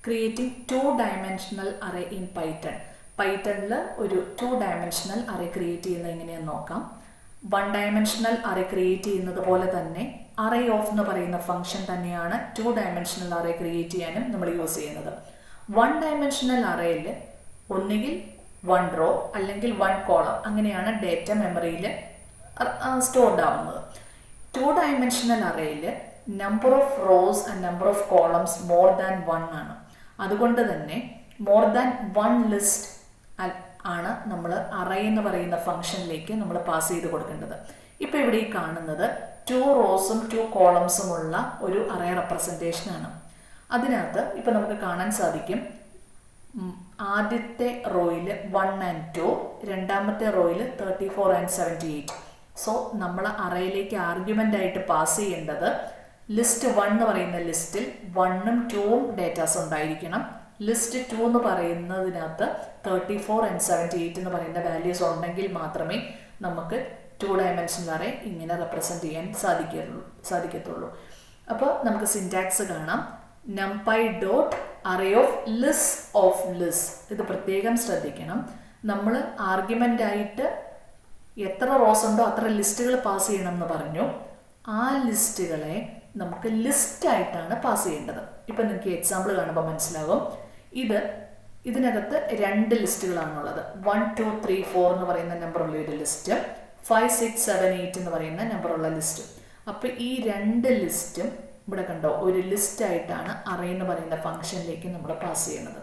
Creating 2-dimensional array in Python. പൈത്തണിൽ ഒരു 2-dimensional array create ചെയ്യുന്നത് എങ്ങനെയാണെന്ന് നോക്കാം. 1-dimensional array ക്രിയേറ്റ് ചെയ്യുന്നത് പോലെ തന്നെ array of എന്ന് പറയുന്ന ഫംഗ്ഷൻ തന്നെയാണ് 2-dimensional array ക്രിയേറ്റ് ചെയ്യാനും നമ്മൾ യൂസ് ചെയ്യുന്നത്. 1-dimensional arrayയിൽ ഒന്നുകിൽ 1 റോ അല്ലെങ്കിൽ 1 കോളം അങ്ങനെയാണ് ഡേറ്റ മെമ്മറിയിൽ സ്റ്റോർഡ് ആവുന്നത്. 2-dimensional arrayയിൽ number of rows and number of columns more than 1 ആണ്. അതുകൊണ്ട് തന്നെ മോർ ദാൻ 1 ലിസ്റ്റ് ആണ് നമ്മൾ അറേ എന്ന് പറയുന്ന ഫംഗ്ഷനിലേക്ക് നമ്മൾ പാസ് ചെയ്ത് കൊടുക്കേണ്ടത്. ഇപ്പോൾ ഇവിടെ ഈ കാണുന്നത് 2 റോസും 2 കോളംസും ഉള്ള ഒരു അറേ റെപ്രസെൻറ്റേഷനാണ്. അതിനകത്ത് ഇപ്പോൾ നമുക്ക് കാണാൻ സാധിക്കും, ആദ്യത്തെ റോയിൽ 1 and 2, രണ്ടാമത്തെ റോയിൽ 34 and 78. സോ നമ്മൾ അറേയിലേക്ക് ആർഗ്യുമെൻ്റ് ആയിട്ട് പാസ് ചെയ്യേണ്ടത് ലിസ്റ്റ് 1 എന്ന് പറയുന്ന ലിസ്റ്റിൽ 1ഉം 2ഉം ഡേറ്റാസ് ഉണ്ടായിരിക്കണം. ലിസ്റ്റ് 2 എന്ന് പറയുന്നതിനകത്ത് 34 and 78 എന്ന് പറയുന്ന വാല്യൂസ് ഉണ്ടെങ്കിൽ മാത്രമേ നമുക്ക് 2-dimensional array ഇങ്ങനെ റെപ്രസെൻറ്റ് ചെയ്യാൻ സാധിക്കത്തുള്ളൂ. അപ്പോൾ നമുക്ക് സിൻറ്റാക്സ് കാണാം. numpy dot array of list of list. ഇത് പ്രത്യേകം ശ്രദ്ധിക്കണം. നമ്മൾ ആർഗ്യുമെൻ്റ് ആയിട്ട് എത്ര റോസ് ഉണ്ടോ അത്ര ലിസ്റ്റുകൾ പാസ് ചെയ്യണം എന്ന് പറഞ്ഞു. ആ ലിസ്റ്റുകളെ നമുക്ക് ലിസ്റ്റായിട്ടാണ് പാസ് ചെയ്യേണ്ടത്. ഇപ്പം നിങ്ങൾക്ക് എക്സാമ്പിൾ കാണുമ്പോൾ മനസ്സിലാകും. ഇതിനകത്ത് 2 ലിസ്റ്റുകളാണുള്ളത്. 1 2 3 4 എന്ന് പറയുന്ന നമ്പറുള്ള ഒരു ലിസ്റ്റ്, 5 6 7 8 എന്ന് പറയുന്ന നമ്പറുള്ള ലിസ്റ്റ്. അപ്പോൾ ഈ 2 ലിസ്റ്റും ഇവിടെ കണ്ടോ ഒരു ലിസ്റ്റായിട്ടാണ് അറേ എന്ന് പറയുന്ന ഫംഗ്ഷനിലേക്ക് നമ്മൾ പാസ് ചെയ്യുന്നത്.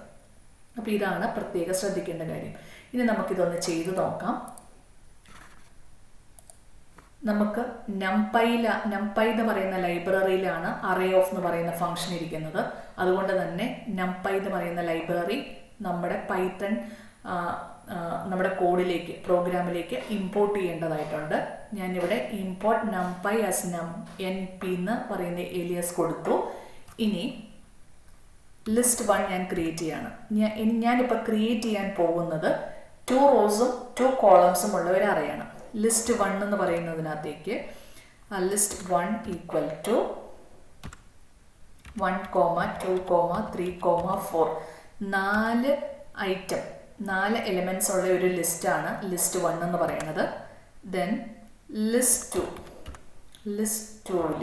അപ്പോൾ ഇതാണ് പ്രത്യേകം ശ്രദ്ധിക്കേണ്ട കാര്യം. ഇനി നമുക്കിതൊന്ന് ചെയ്തു നോക്കാം. നമുക്ക് numpy എന്ന് പറയുന്ന ലൈബ്രറിയിലാണ് അറേ ഓഫ് എന്ന് പറയുന്ന ഫംഗ്ഷൻ ഇരിക്കുന്നത്. അതുകൊണ്ട് തന്നെ numpy എന്ന് പറയുന്ന ലൈബ്രറി നമ്മുടെ പൈത്തൺ നമ്മുടെ കോഡിലേക്ക് പ്രോഗ്രാമിലേക്ക് ഇമ്പോർട്ട് ചെയ്യേണ്ടതായിട്ടുണ്ട്. ഞാനിവിടെ ഇമ്പോർട്ട് numpy as np എന്ന് പറയുന്ന ഏലിയസ് കൊടുത്തു. ഇനി ലിസ്റ്റ് 1 ഞാൻ ക്രിയേറ്റ് ചെയ്യാണ്. ഞാനിപ്പോൾ ക്രിയേറ്റ് ചെയ്യാൻ പോകുന്നത് 2 റോസും 2 കോളംസും ഉള്ള ഒരു അറേയാണ്. ലിസ്റ്റ് 1 എന്ന് പറയുന്നതിനകത്തേക്ക് ലിസ്റ്റ് 1 ഈക്വൽ ടു 1, 2, 3, 4 4 എലിമെൻറ്റ്സ് ഉള്ള ഒരു ലിസ്റ്റാണ് ലിസ്റ്റ് 1 എന്ന് പറയുന്നത്. ദെൻ ലിസ്റ്റ് 2ൽ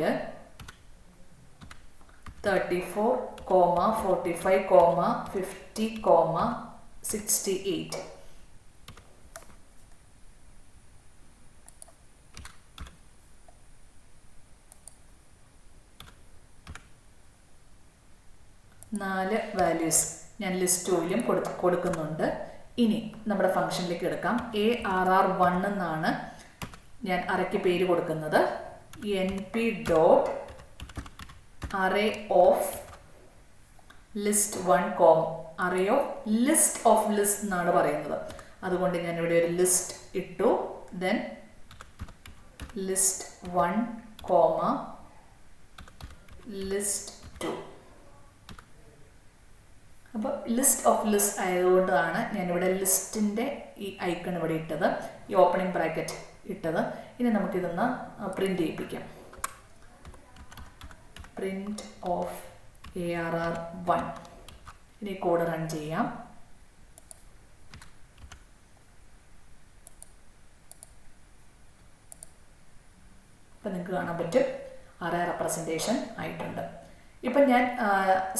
34, 45, 50, 68 4 വാല്യൂസ് ഞാൻ ലിസ്റ്റ് 2ലും കൊടുക്കുന്നുണ്ട്. ഇനി നമ്മുടെ ഫംഗ്ഷനിലേക്ക് എടുക്കാം. ARR1 എന്നാണ് ഞാൻ അറയ്ക്ക് പേര് കൊടുക്കുന്നത്. np dot array of list 1 array of list of list എന്നാണ് പറയുന്നത്. അതുകൊണ്ട് ഞാൻ ഇവിടെ ഒരു ലിസ്റ്റ് ഇട്ടു. Then list 1 list 2. അപ്പോൾ ലിസ്റ്റ് ഓഫ് ലിസ്റ്റ് ആയതുകൊണ്ടാണ് ഞാനിവിടെ ലിസ്റ്റിൻ്റെ ഈ ഐക്കൺ ഇവിടെ ഇട്ടത്, ഈ ഓപ്പണിംഗ് ബ്രാക്കറ്റ് ഇട്ടത്. ഇനി നമുക്കിതൊന്ന് പ്രിൻ്റ് ചെയ്യിപ്പിക്കാം. Print of ARR1. ഇനി കോഡ് റൺ ചെയ്യാം. അപ്പം നിങ്ങൾക്ക് കാണാൻ പറ്റും അറേ റെപ്രസെൻറ്റേഷൻ ആയിട്ടുണ്ട്. ഇപ്പം ഞാൻ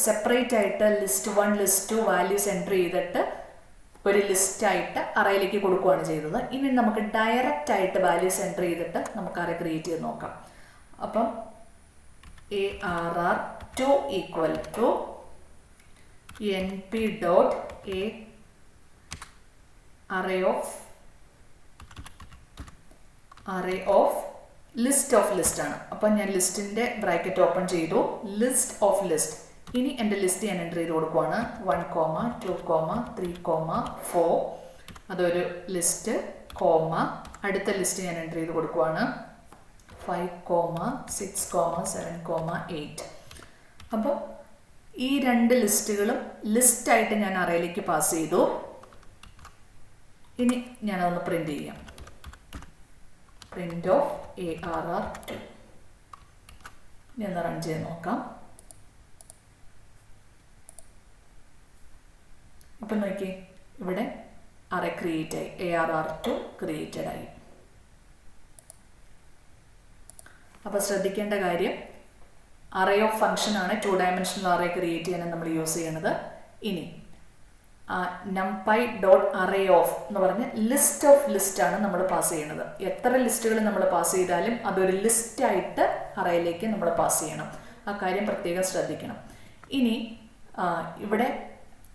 സെപ്പറേറ്റ് ആയിട്ട് ലിസ്റ്റ് 1 ലിസ്റ്റ് 2 വാല്യൂസ് എൻ്റർ ചെയ്തിട്ട് ഒരു ലിസ്റ്റായിട്ട് അറേയിലേക്ക് കൊടുക്കുകയാണ് ചെയ്തത്. ഇനി നമുക്ക് ഡയറക്റ്റ് ആയിട്ട് വാല്യൂസ് എൻ്റർ ചെയ്തിട്ട് നമുക്ക് അറേ ക്രിയേറ്റ് ചെയ്ത് നോക്കാം. അപ്പം ARR2 equal to np dot array of list of list ആണ്. അപ്പം ഞാൻ ലിസ്റ്റിൻ്റെ ബ്രാക്കറ്റ് ഓപ്പൺ ചെയ്തു. List of list. ഇനി എൻ്റെ ലിസ്റ്റ് ഞാൻ എൻ്റർ ചെയ്ത് കൊടുക്കുവാണ്. 1, 2, 3, 4 അതൊരു ലിസ്റ്റ്, അടുത്ത ലിസ്റ്റ് ഞാൻ എൻ്റർ ചെയ്ത് കൊടുക്കുവാണ്. 5, 6, 7, 8. അപ്പോൾ ഈ 2 ലിസ്റ്റുകളും ലിസ്റ്റായിട്ട് ഞാൻ അറേയിലേക്ക് പാസ് ചെയ്തു. ഇനി ഞാനതൊന്ന് പ്രിൻ്റ് ചെയ്യാം. Print of ARR2. ഇനി ഒന്ന് റൺ ചെയ്ത് നോക്കാം. അപ്പം നോക്കി ഇവിടെ അറേ ക്രിയേറ്റ് ആയി, ARR2 ക്രിയേറ്റഡ് ആയി. അപ്പോൾ ശ്രദ്ധിക്കേണ്ട കാര്യം, അറേ ഓഫ് ഫംഗ്ഷനാണ് 2 ഡയമെൻഷണൽ അറേ ക്രിയേറ്റ് ചെയ്യാൻ നമ്മൾ യൂസ് ചെയ്യണത്. ഇനി numpy.arrayof എന്ന് പറഞ്ഞ ലിസ്റ്റ് ഓഫ് ലിസ്റ്റാണ് നമ്മൾ പാസ് ചെയ്യണത്. എത്ര ലിസ്റ്റുകൾ നമ്മൾ പാസ് ചെയ്താലും അതൊരു ലിസ്റ്റായിട്ട് അറേയിലേക്ക് നമ്മൾ പാസ് ചെയ്യണം. ആ കാര്യം പ്രത്യേകം ശ്രദ്ധിക്കണം. ഇനി ഇവിടെ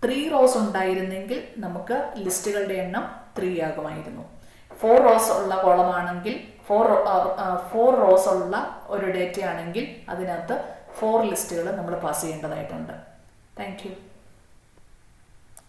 3 റോസ് ഉണ്ടായിരുന്നെങ്കിൽ നമുക്ക് ലിസ്റ്റുകളുടെ എണ്ണം 3 ആകുമായിരുന്നു. 4 റോസ് ഉള്ള കോളമാണെങ്കിൽ 4 റോസ് ഉള്ള ഒരു ഡേറ്റ ആണെങ്കിൽ അതിനകത്ത് 4 ലിസ്റ്റുകൾ നമ്മൾ പാസ് ചെയ്യേണ്ടതായിട്ടുണ്ട്. Thank you.